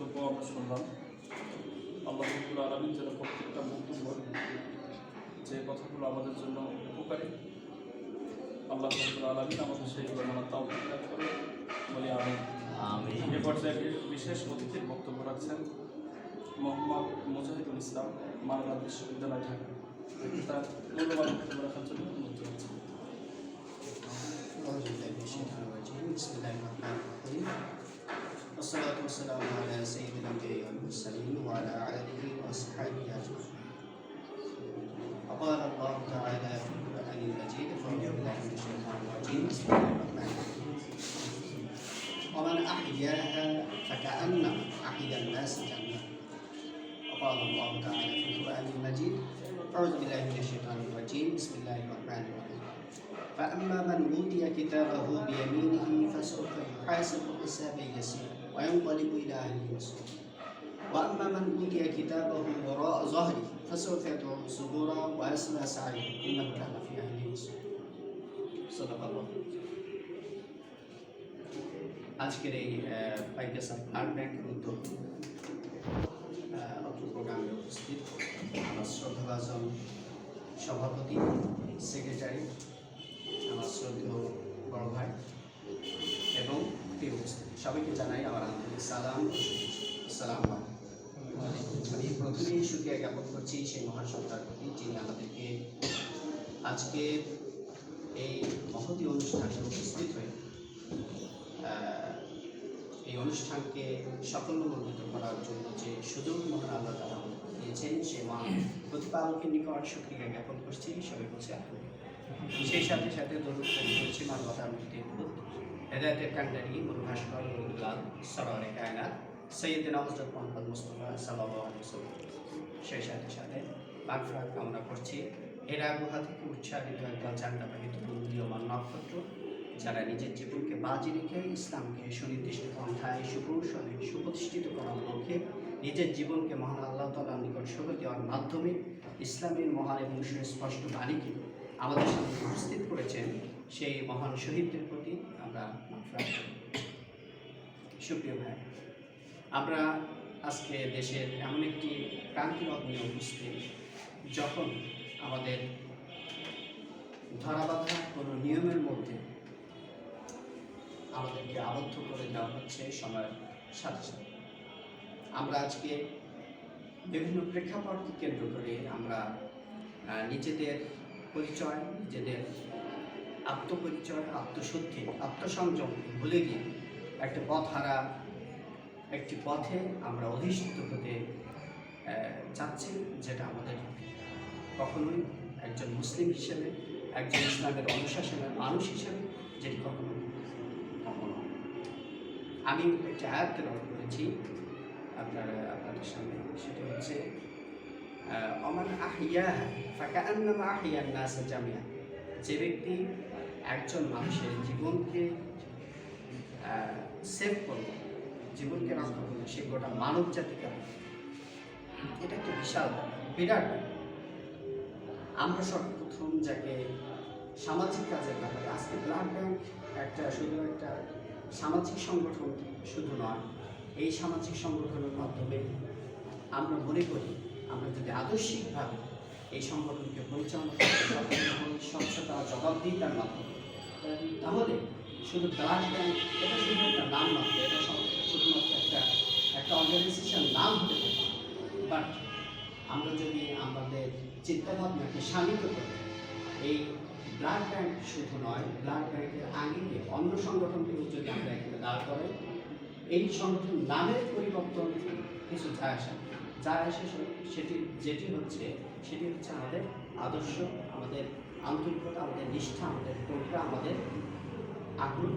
বক্তব্য আমরা শুনলাম। আল্লাহ রাব্বুল আলামিন যেন প্রত্যেকটা বক্তব্য যে কথাগুলো আমাদের জন্য উপকারী, আল্লাহ রাব্বুল আলামিন আমাদের সেইগুলো মানার তাওফীক দান করে বলি আমিন। এ পর্যায়ে বিশেষ অতিথির বক্তব্য রাখছেন মোহাম্মদ মুজাহিদুল ইসলাম, মানবতা বিশ্ববিদ্যালয়, ঢাকা। তার মূল্যবান বক্তব্য রাখার জন্য অনুরোধ জানাচ্ছি। والصلاة والسلام على سيد الأنبياء والمرسلين وعلى آله وأصحابه أجمعين. وقال الله تعالى في القرآن المجيد: أعوذ بالله من الشيطان الرجيم. بسم الله الرحمن الرحيم. ومن أحياها فكأنما أحيا الناس جميعا. وقال الله تعالى في القرآن المجيد: أعوذ بالله من الشيطان الرجيم. بسم الله الرحمن الرحيم. فأما من أوتي كتابه بيمينه فسوف يحاسب حسابا يسيرا وينقلب إلى أهله مسرورا وأما من أوتي كتابه وراء ظهره فسوف يدعو ثبورا ويصلى سعيرا إنه كان في أهله مسرورا. صدق الله. আজকের এই পাইকাসা ব্লাড ব্যাংকের উদ্যোগে অত্র প্রোগ্রামে উপস্থিত আমার শ্রদ্ধাভাজন সভাপতি, সেক্রেটারি, আমার শ্রদ্ধেয় বড় ভাই এবং প্রিয় উপস্থিতি, সবাইকে জানাই আমার আন্তরিক সালাম। আসসালামু আলাইকুম। আমি প্রথমেই শুকরিয়া জ্ঞাপন করছি সেই মহান সত্তার প্রতি, যিনি আমাদেরকে আজকে এই মহতী অনুষ্ঠানে উপস্থিত হয়ে এই অনুষ্ঠানকে সাফল্যমণ্ডিত করার জন্য যে সুযোগ মহান আল্লাহ তাআলা দিয়েছেন, সেই মহান প্রতিপালকের নিকট শুকরিয়া জ্ঞাপন করছি। সবাই বলছে সেই সাথে সাথে দরুদ করছি মানবতার মুক্তির দূত, হেদায়েতের কান্ডারি, মুরভাস্কর, নুরুল্লাহ, সরওয়ারে কায়নাত সৈয়দনা হযরত মুহাম্মদ মুস্তাফা সাল্লাল্লাহু আলাইহি ওয়াসাল্লাম। সেই সাথে সাথে মাগফিরাত কামনা করছি হেরা গুহা থেকে উচ্চারিত একদল জান্নাতবাহিত উদীয়মান নক্ষত্র, যারা নিজের জীবনকে বাজি রেখে ইসলামকে সুনির্দিষ্ট পন্থায় সুকৌশলে সুপ্রতিষ্ঠিত করার লক্ষ্যে নিজের জীবনকে মহান আল্লাহ তাআলার নিকট সঁপে দেওয়ার মাধ্যমে ইসলামের মহান এবং সুস্পষ্ট বাণীকে আমাদের সামনে উপস্থিত করেছেন, সেই মহান শহীদদের প্রতি আমরা মাগফিরাত করি। সুপ্রিয় ভাই, আমরা আজকে দেশের এমন একটি ক্রান্তিরত নিয়ে উপস্থিত, যখন আমাদের ধরাবাঁধা কোনো নিয়মের মধ্যে আমাদেরকে আবদ্ধ করে দেওয়া হচ্ছে সময়ের সাথে সাথে। আমরা আজকে বিভিন্ন প্রেক্ষাপটকে কেন্দ্র করে আমরা নিজেদের পরিচয়, নিজেদের আত্মপরিচয়, আত্মশুদ্ধি, আত্মসংযম ভুলে গিয়ে একটা পথহারা একটি পথে আমরা অধিষ্ঠিত হতে চাচ্ছি, যেটা আমাদের কখনোই একজন মুসলিম হিসেবে, একজন ইসলামের অনুশাসনের মানুষ হিসেবে যেটি কখনো। আমি একটি আয়াত তেলাওয়াত করেছি আপনাদের সামনে, সেটা হচ্ছে ওমান আহইয়াহা ফাকাআন্নামা আহইয়ান নাস জামিআ। যে ব্যক্তি একজন মানুষের জীবনকে সেভ করবে, জীবনকে রক্ষা করবে, সে গোটা মানব জাতিকে। এটা একটা বিশাল বিরাট। আমরা সর্বপ্রথম যাকে সামাজিক কাজের ব্যাপারে, আজকে ব্লাড ব্যাংক শুধু একটা সামাজিক সংগঠন শুধু নয়, এই সামাজিক সংগঠনের মাধ্যমে আমরা মনে করি আমরা যদি আদর্শিকভাবে এই সংগঠনকে পরিচালনা করতে স্বচ্ছতা, জবাবদিহিতার মাধ্যমে, তাহলে শুধু ব্লাড ব্যাংক এটা শুধু একটা নাম মাত্র, এটা শুধুমাত্র একটা অর্গানাইজেশন নাম হতে পারে। বাট আমরা যদি আমাদের চিন্তাভাবনাকে শানিত করি, এই ব্লাড ব্যাংক শুধু নয়, ব্লাড ব্যাংকের আঙ্গিকে অন্য সংগঠনগুলো যদি আমরা এখানে দাঁড় করাই, এই সংগঠন নামের পরিবর্তন কিছু যায় আসে যেটি হচ্ছে আমাদের আদর্শ, আমাদের আন্তরিকতা, আমাদের নিষ্ঠা, আমাদের প্রজ্ঞা, আমাদের আগ্রহ,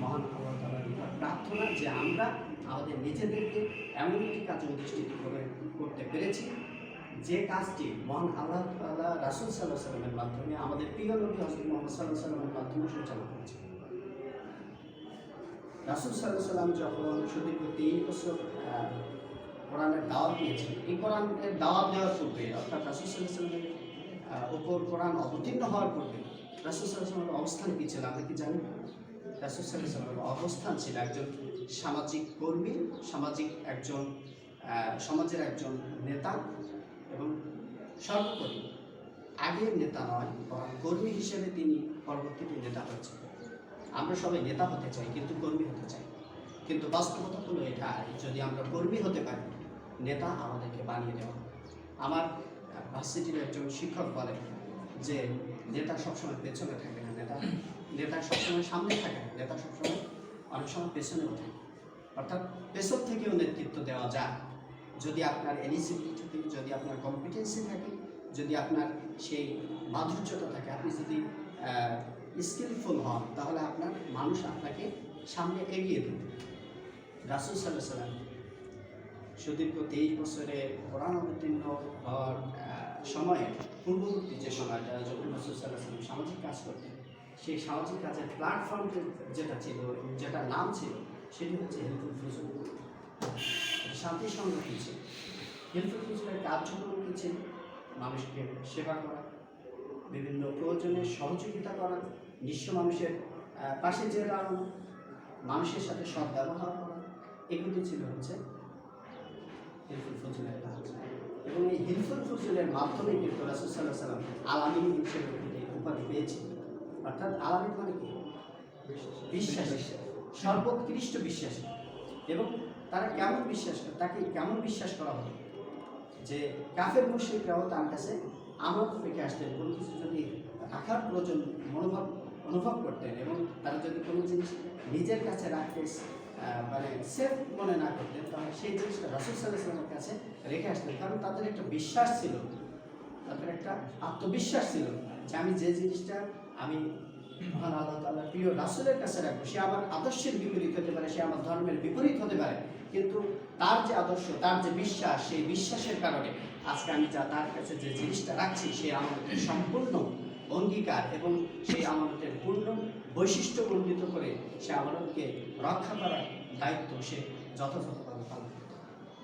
মহান আল্লাহ তাআলার নিকট প্রার্থনা যে আমরা আমাদের নিজেদেরকে এমন একটি কাজে অধিষ্ঠিত করতে পেরেছি, যে কাজটি মহান আল্লাহ তাআলা রাসূল সাল্লাল্লাহু আলাইহি ওয়াসাল্লামের মাধ্যমে, আমাদের প্রিয় নবী হযরত মুহাম্মদ সাল্লাল্লাহু আলাইহি ওয়াসাল্লামের মাধ্যমে সূচনা করেছে। রাসূল সাল্লাল্লাহু আলাইহি ওয়াসাল্লাম যখন সুদীর্ঘ 3 বছর কোরআনের দাওয়াত দিয়েছেন, এই কোরআনের দাওয়াত দেওয়ার পূর্বে, অর্থাৎ রাসূল সাল্লাল্লাহু আলাইহি ওয়াসাল্লামের উপর কোরআন অবতীর্ণ হওয়ার পূর্বে রাসূল সাল্লাল্লাহু আলাইহি ওয়াসাল্লামের অবস্থান কী ছিল আমরা কি জানি? রাসূল সাল্লাল্লাহু আলাইহি ওয়াসাল্লামের অবস্থান ছিল একজন সামাজিক কর্মী, সমাজের একজন নেতা, এবং সর্বোপরি আগের নেতা নয় বরং কর্মী হিসেবে তিনি পরবর্তীতে নেতা হয়েছেন। আমরা সবাই নেতা হতে চাই, কিন্তু কর্মী হতে চাই। কিন্তু বাস্তবতা হলো এটা, যদি আমরা কর্মী হতে পারি, নেতা আমাদেরকে বানিয়ে দেওয়া। আমার ভার্সিটির একজন শিক্ষক বলে যে নেতা সবসময় পেছনে থাকে না, নেতা সবসময় সামনে থাকে না, নেতা সবসময় অনেক সময় পেছনেও থাকে। অর্থাৎ পেছন থেকেও নেতৃত্ব দেওয়া যায় যদি আপনার এলিজিবিলিটি থাকে, যদি আপনার কম্পিটেন্সি থাকে, যদি আপনার সেই মাধুর্যতা থাকে, আপনি যদি স্কিলফুল হন, তাহলে আপনার মানুষ আপনাকে সামনে এগিয়ে দেবে। রাসূল সাল্লাল্লাহু আলাইহি ওয়াসাল্লাম সুদীর্ঘ 23 বছরে কোরআন অবতীর্ণ হওয়ার সময়ে পূর্ববর্তী যে সময়টা যখন রাসূল সাল্লাল্লাহু আলাইহি ওয়াসাল্লাম সামাজিক কাজ করতেন, সেই সামাজিক কাজের প্ল্যাটফর্ম যেটা ছিল, যেটা নাম ছিল, সেটি হচ্ছে হিলফুল ফুজুল, শান্তি সংগঠন ছিল। হিলফুল ফুজুলের কার্যক্রম কী ছিল? মানুষকে সেবা করা, বিভিন্ন প্রয়োজনে সহযোগিতা করা, নিঃস্ব মানুষের পাশে যে দাঁড়ানো, মানুষের সাথে সদ্ব্যবহার করা, এগুলি ছিল হচ্ছে হিলফুল ফুজুলের কাজ। এবং এই হিলফুল ফুজুলের মাধ্যমে কিন্তু রাসূল সাল্লাল্লাহু আলাইহি ওয়াসাল্লাম আলামিন হিসেবে উপাধি পেয়েছিলেন। অর্থাৎ আলামিন মানে কি? বিশ্বাসী, সর্বোৎকৃষ্ট বিশ্বাসী। এবং তারা কেমন বিশ্বাস করে, তাকে কেমন বিশ্বাস করা হতো যে কাফের মুশরিকরাও তার কাছে আমানত রেখে আসতেন। কোনো কিছু যদি রাখার প্রয়োজন অনুভব করতেন, এবং তারা যদি কোনো জিনিস নিজের কাছে রাখতে মানে সেফ মনে না করতেন, তাহলে সেই জিনিসটা রাসূল সাল্লাল্লাহু আলাইহি ওয়াসাল্লামের কাছে রেখে আসতেন। কারণ তাদের একটা বিশ্বাস ছিল, তাদের একটা আত্মবিশ্বাস ছিল যে আমি যে জিনিসটা আমি মহান আল্লাহ তাআলার প্রিয় রাসূলের কাছে রাখবো, সে আমার আদর্শের বিপরীত হতে পারে, সে আমার ধর্মের বিপরীত হতে পারে, কিন্তু তার যে আদর্শ, তার যে বিশ্বাস, সেই বিশ্বাসের কারণে আজকে আমি তার কাছে যে জিনিসটা রাখছি, সে আমাদের সম্পূর্ণ অঙ্গীকার এবং সেই আমানতের পূর্ণ বৈশিষ্ট্য বর্ণিত করে সে আমানতকে রক্ষা করার দায়িত্ব সে যথাযথভাবে পালন করত।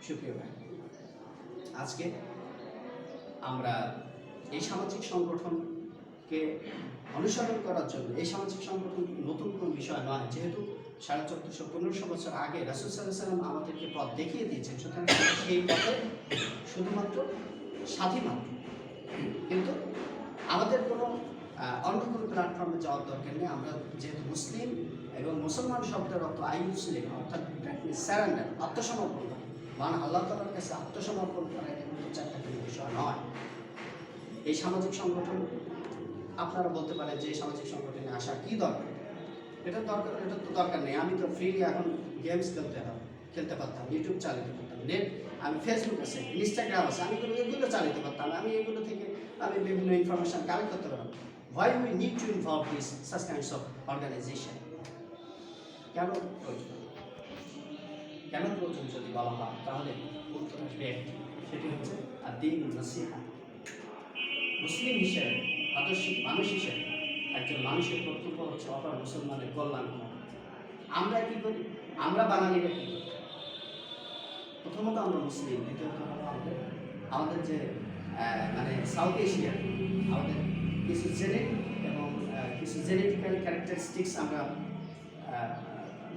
সুপ্রিয় ভাই, আজকে আমরা এই সামাজিক সংগঠনকে অনুসরণ করার জন্য, এই সামাজিক সংগঠন নতুন কোনো বিষয় নয়, যেহেতু 1450-1500 বছর আগে রাসূল সাল্লাল্লাহু আলাইহি ওয়াসাল্লাম আমাদেরকে পথ দেখিয়ে দিয়েছেন, সুতরাং সেই পথে শুধুমাত্র সাথী মাত্র। কিন্তু আমাদের কোনো অন্য কোনো প্ল্যাটফর্মে যাওয়ার দরকার নেই। আমরা যেহেতু মুসলিম, এবং মুসলমান শব্দের অর্থ আই মুসলিম, অর্থাৎ স্যারেন্ডার, আত্মসমর্পণ করা, মানে আল্লাহ তাআলার কাছে আত্মসমর্পণ করা, এটা কিন্তু চারটা কোনো বিষয় নয়। এই সামাজিক সংগঠন, আপনারা বলতে পারেন যে এই সামাজিক সংগঠনে আসা কী দরকার? এটা তো দরকার নেই। আমি তো ফ্রিলি এখন গেমস খেলতে পারতাম, ইউটিউব চালাতে পারতাম, আমি ফেসবুক আছে, ইনস্টাগ্রাম আছে, আমি এগুলো চালাতে পারতাম, আমি এগুলো থেকে আমি বিভিন্ন ইনফরমেশন কালেক্ট করতে পারতাম। Why we need to involve this such kinds of organization? কেন প্রয়োজন যদি বলা হয়, তাহলে উত্তর আসবে একটি, সেটি হচ্ছে দ্বীনুন নসিহা। মুসলিম হিসেবে, আদর্শিক মানুষ হিসেবে একজন মানুষের কর্তব্য হচ্ছে অপর মুসলমানের কল্যাণ করা। আমরা কি করি? আমরা বাঙালিরা কি করি? প্রথমত আমরা মুসলিম, দ্বিতীয়ত আমাদের যে মানে সাউথ এশিয়া, আমাদের কিছু জেনেটিক এবং কিছু জেনেটিক্যাল ক্যারেক্টারিস্টিক্স আমরা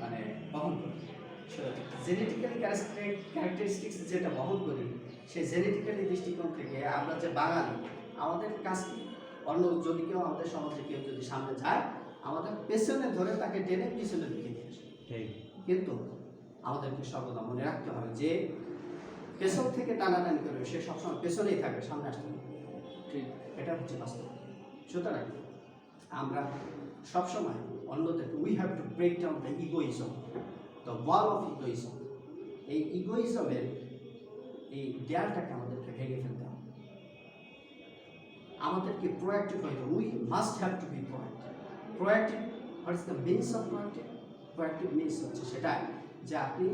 মানে বহন করি। জেনেটিক্যালি ক্যারেক্টারিস্টিক্স যেটা বহন করি, সেই জেনেটিক্যালি দৃষ্টিকোণ থেকে আমরা যে বাঙালি, আমাদের কাজ কি? অন্য যদি কেউ আমাদের সমাজে কেউ যদি সামনে যায়, আমাদের পেছনে ধরে তাকে টেনে পিছনের দিকে নিয়ে আসে। কিন্তু আমাদেরকে সর্বদা মনে রাখতে হবে যে পেছন থেকে টানাটানি করবে, সে সবসময় পেছনেই থাকবে, সামনে আসতে হবে। ঠিক, এটা হচ্ছে বাস্তব। সুতরাং আমরা সবসময় অন্যদেরকে, we have to break down the egoism, the wall of egoism. এই ইগোইজমের এই দেয়ালটাকে আমাদেরকে ভেঙে ফেলতে হবে। আমাদেরকে প্রোঅ্যাক্টিভ হইতে, we must have to be proactive. What is the means of proactive? Proactive means হচ্ছে সেটাই যে আপনি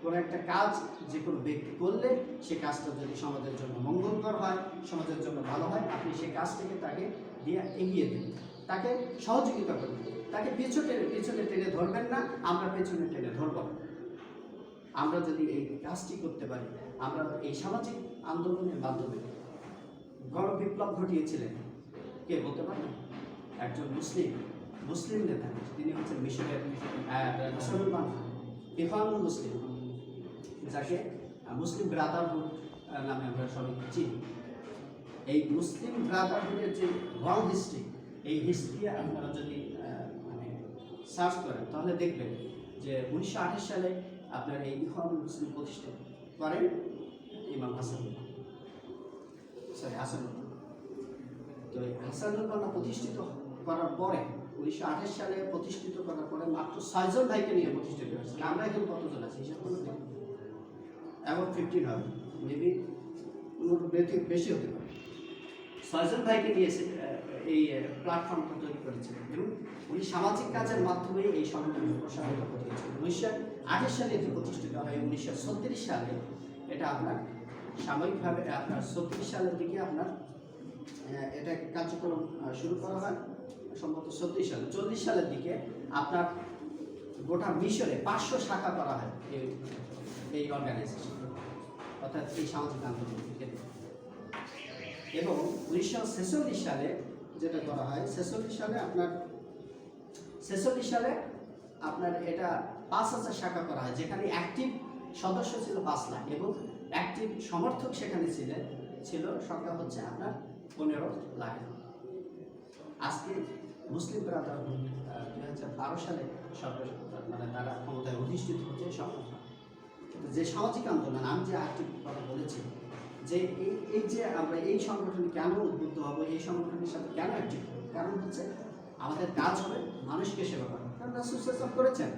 কোনো একটা কাজ যে কোনো ব্যক্তি করলে, সে কাজটা যদি সমাজের জন্য মঙ্গলকর হয়, সমাজের জন্য ভালো হয়, আপনি সেই কাজটাকে তাকে দিয়ে এগিয়ে দেবেন, তাকে সহযোগিতা করবেন, তাকে পিছনে টেনে ধরবেন না, আমরা পেছনে টেনে ধরব। আমরা যদি এই কাজটি করতে পারি, আমরা এই সামাজিক আন্দোলনের মাধ্যমে গণ বিপ্লব ঘটিয়েছিলেন কে বলতে পারেন? একজন মুসলিম মুসলিম নেতা, তিনি হচ্ছেন মিশরের হাসানুল বান্না, ইখওয়ানুল মুসলিম, যাকে মুসলিম ব্রাদারহুড নামে আমরা সবাই চিনি। এই মুসলিম ব্রাদারহুডের যে লং হিস্ট্রি, এই হিস্ট্রি আপনারা যদি মানে সার্চ করেন তাহলে দেখবেন যে 1928 সালে আপনার এই ইখওয়ানুল মুসলিম প্রতিষ্ঠা করেন ইমাম হাসানুল বান্না। তো এই হাসানুল বান্না প্রতিষ্ঠিত করার পরে 1928 সালে প্রতিষ্ঠিত করার পরে মাত্র 6 জন ভাইকে নিয়ে প্রতিষ্ঠিত হয়েছে। আমরা এখন কতজন আছি হিসাব করুন, এবং 15 হবে, মেবি বেশি হতে পারে। 6 জন ভাইকে নিয়ে এই প্ল্যাটফর্মটা তৈরি করেছিলেন এবং উনি সামাজিক কাজের মাধ্যমে এই সংগঠনকে প্রসারিত করেছিলেন। 1928 সালে এটি প্রতিষ্ঠিত হয়। 1936 সালে এটা আপনার সাময়িকভাবে আপনার 36 সালের দিকে আপনার এটা কার্যক্রম শুরু করা হয়, সম্ভবত 36 সালে। 40 সালের দিকে আপনার গোটা মিশরে 500 শাখা করা হয় এই অর্গানাইজেশন, অর্থাৎ এই সামাজিক আন্দোলন থেকে। এবং 1946 সালে যেটা করা হয়, 46 সালে আপনার এটা 5000 শাখা করা হয়, যেখানে অ্যাক্টিভ সদস্য ছিল 5 লাখ এবং অ্যাক্টিভ সমর্থক সেখানে ছিল সংখ্যা হচ্ছে আপনার 15 লাখ। আজকে মুসলিম ব্রাদারহুড 2012 সালে মানে তারা ক্ষমতায় অধিষ্ঠিত হচ্ছে সংগঠন। যে সামাজিক আন্দোলন আমি যে আরেকটি কথা বলেছি, যে এই যে আমরা এই সংগঠনে কেন উদ্বুদ্ধ হব, এই সংগঠনের সাথে কেন অ্যাক্টিভ হব, কারণ হচ্ছে আমাদের কাজ হবে মানুষকে সেবা করা। কারণ রাসূল সাল্লাল্লাহু আলাইহি ওয়াসাল্লাম করেছেন,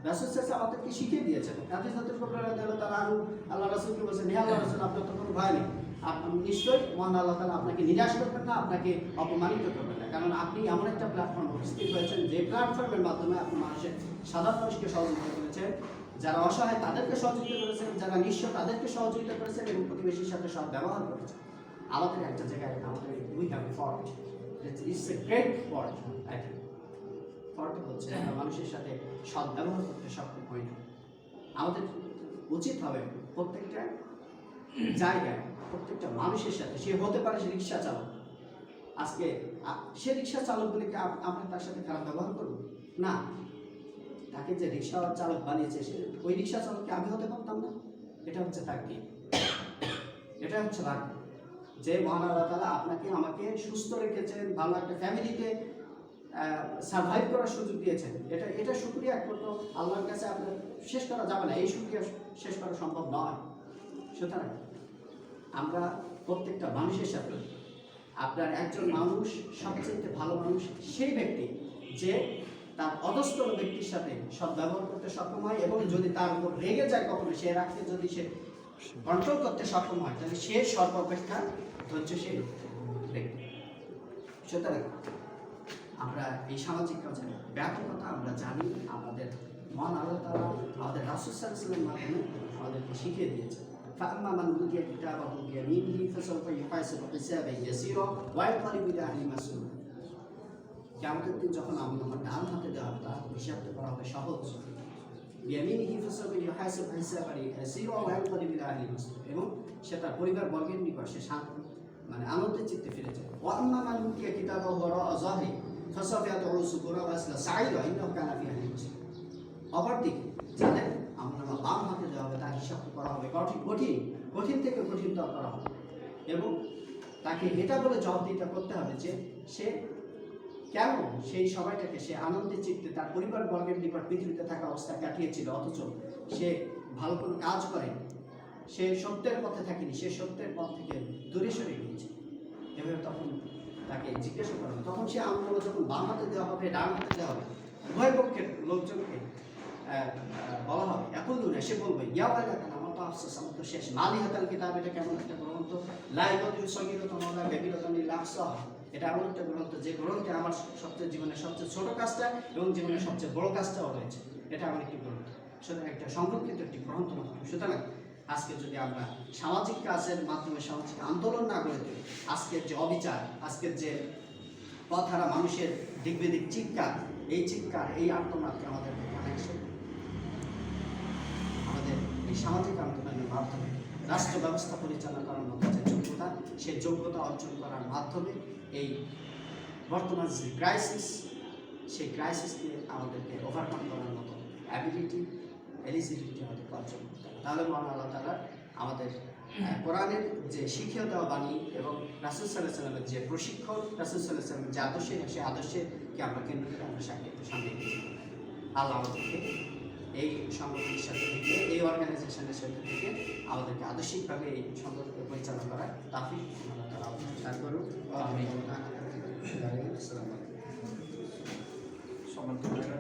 রাসূল সাল্লাল্লাহু আলাইহি ওয়াসাল্লাম আমাদেরকে শিখিয়ে দিয়েছেন। হাদিসের ব্যাপারে তারা আল্লাহ রাসূলকে বলেছেন, হে আল্লাহ রাসূল, আপনার তো কোনো ভয় নেই, আপনি নিশ্চয়ই মহান আল্লাহ তাআলা আপনাকে নিরাশ করবেন না, আপনাকে অপমানিত করবেন না, কারণ আপনি এমন একটা প্ল্যাটফর্ম উপস্থিত হয়েছেন যে প্ল্যাটফর্মের মাধ্যমে আপনি সাধারণ মানুষকে সহযোগিতা করেছেন, যারা অসহায় তাদেরকে সহযোগিতা করেছেন, যারা নিঃস্ব তাদেরকে সহযোগিতা করেছেন এবং প্রতিবেশীর সাথে সৎ ব্যবহার করেছেন। আমাদের একটা জায়গায় আমাদের we have a fault, it's a great fault. I think fault হচ্ছে আমরা মানুষের সাথে সৎ ব্যবহার করতে সক্ষম হই না। আমাদের উচিত হবে প্রত্যেকটা জায়গায় প্রত্যেকটা মানুষের সাথে, সে হতে পারে সে রিক্সা চালক, আজকে সে রিক্সা চালকগুলিকে আমরা তার সাথে খারাপ ব্যবহার করব না। তাকে যে রিক্সা চালক বানিয়েছে সে ওই রিক্সা চালককে আমি হতে পারতাম না। এটা হচ্ছে তার কি, এটা হচ্ছে ভাগ্য যে মহান আল্লাহ তাআলা আপনাকে আমাকে সুস্থ রেখেছেন, ভালো একটা ফ্যামিলিতে সার্ভাইভ করার সুযোগ দিয়েছেন। এটা শুকরিয়া একমাত্র আল্লাহর কাছে আপনার শেষ করা যাবে না, এই শুকরিয়া শেষ করা সম্ভব নয়। সুতরাং আমরা প্রত্যেকটা মানুষের সাথে, আপনার একজন মানুষ সবচেয়ে ভালো মানুষ সেই ব্যক্তি যে তার অধস্তন ব্যক্তির সাথে সদ্ব্যবহার করতে সক্ষম হয় এবং যদি তার উপর রেগে যায় কখনো, সে রাগকে যদি সে কন্ট্রোল করতে সক্ষম হয় তাহলে সে সর্বাপেক্ষা ধৈর্যশীল ব্যক্তি। সুতরাং আমরা এই সামাজিক কাজের ব্যাপকতা আমরা জানি, আমাদের মহান আল্লাহ তাআলা আমাদের রাসূল সাল্লাল্লাহু আলাইহি ওয়াসাল্লামের মাধ্যমে আমাদেরকে শিখিয়ে দিয়েছে। فأما من أوتي كتابه بيمينه فسوف يحاسب حسابا يسيرا وينقلب إلى أهله مسرورا। কিয়ামতের দিন যখন আমি আমার ডান হাতে দেওয়া হবে তার হিসাবটা করা হবে সহজ। বিয়ামিনিহি ফাসাউফা ইউহাসাবু হিসাবান ইয়াসীরা ওয়া ইয়ানকালিবু ইলা আহলিহি মাসরুরা, এবং সে তার পরিবার বর্গের নিকট সে মানে আনন্দের চিত্তে ফিরে যাবে। ওয়া আম্মা মান উতিয়া কিতাবাহু ওয়ারাআ যাহরি ফাসাউফা ইয়াদউ সুবুরা ওয়া ইয়াসলা সাঈরা ইন্নাহু কানা ফি আহলিহি মাসরুরা। অপরদিকে যাদের আমরা বাম হাতে দেওয়া হবে তার হিসাব করা হবে কঠিন থেকে কঠিনতর করা হবে, এবং তাকে এটা বলে জবাবদিহিতা করতে হবে যে সে কেন সেই সময়টাকে সে আনন্দের চিত্তে তার পরিবার বর্গের নিকট পৃথিবীতে থাকা অবস্থায় কাটিয়েছিল, অথচ সে ভালো কোনো কাজ করে, সে সত্যের পথে থাকেনি, সে সত্যের পথ থেকে দূরে সরে গিয়েছে। এভাবে তখন তাকে জিজ্ঞাসা করা হবে, তখন সে আমলগুলো যখন বাম হাতে দেওয়া হবে ডান হাতে দেওয়া হবে, উভয় পক্ষের লোকজনকে বলা হবে, এখন না সে বলবে ইয়া ওয়াইলাতানা আমার তো আফসোস, আমার তো শেষ। মালি হাতাল কিতাব, এটা কেমন একটা গ্রন্থ, লা ইয়াগুদিরু সগীরাতান ওয়া লা কাবীরাতান ইল্লা আহসাহা, এটা এমন একটা গ্রন্থ যে গ্রন্থে আমার সবচেয়ে জীবনের সবচেয়ে ছোট কাজটা এবং জীবনের সবচেয়ে বড় কাজটাও রয়েছে। এটা আমার একটি গ্রন্থ, সুতরাং একটা সংরক্ষিত একটি গ্রন্থ মাত্র। সুতরাং আজকে যদি আমরা সামাজিক কাজের মাধ্যমে সামাজিক আন্দোলন না গড়ে তুলি, আজকের যে অবিচার, আজকের যে পথহারা মানুষের দিকবিদিক চিৎকার, এই চিৎকার এই আত্মনাদকে আমাদের আমাদের এই সামাজিক আন্দোলনের মাধ্যমে রাষ্ট্র ব্যবস্থা পরিচালনা করার মতো যে যোগ্যতা, সেই যোগ্যতা অর্জন করার মাধ্যমে এই বর্তমান যে ক্রাইসিস, সেই ক্রাইসিসকে আমাদেরকে ওভারকাম করার মতো অ্যাবিলিটি এলিজিবিলিটি আমাদের অর্জন করতে হবে। তাহলে মহান আল্লাহ তাআলা আমাদের কোরআনের যে শিখিয়ে দেওয়া বাণী এবং রাসূল সাল্লাল্লাহু আলাইহি সাল্লামের যে প্রশিক্ষণ, রাসূল সাল্লাল্লাহু আলাইহি সাল্লামের যে আদর্শে, সেই আদর্শকে আমরা কেন্দ্র করে আমরা সামনে এগিয়ে যাব। আল্লাহ আমাদেরকে এই সংগঠনের সাথে থেকে, এই অর্গানাইজেশনের সাথে থেকে আমাদেরকে আদর্শিকভাবে এই সংগঠনকে পরিচালনা করার তাফিক আল্লাহ তাআলা আমাদের দান করুন। আমিন। সম্মানিত ভাইরা,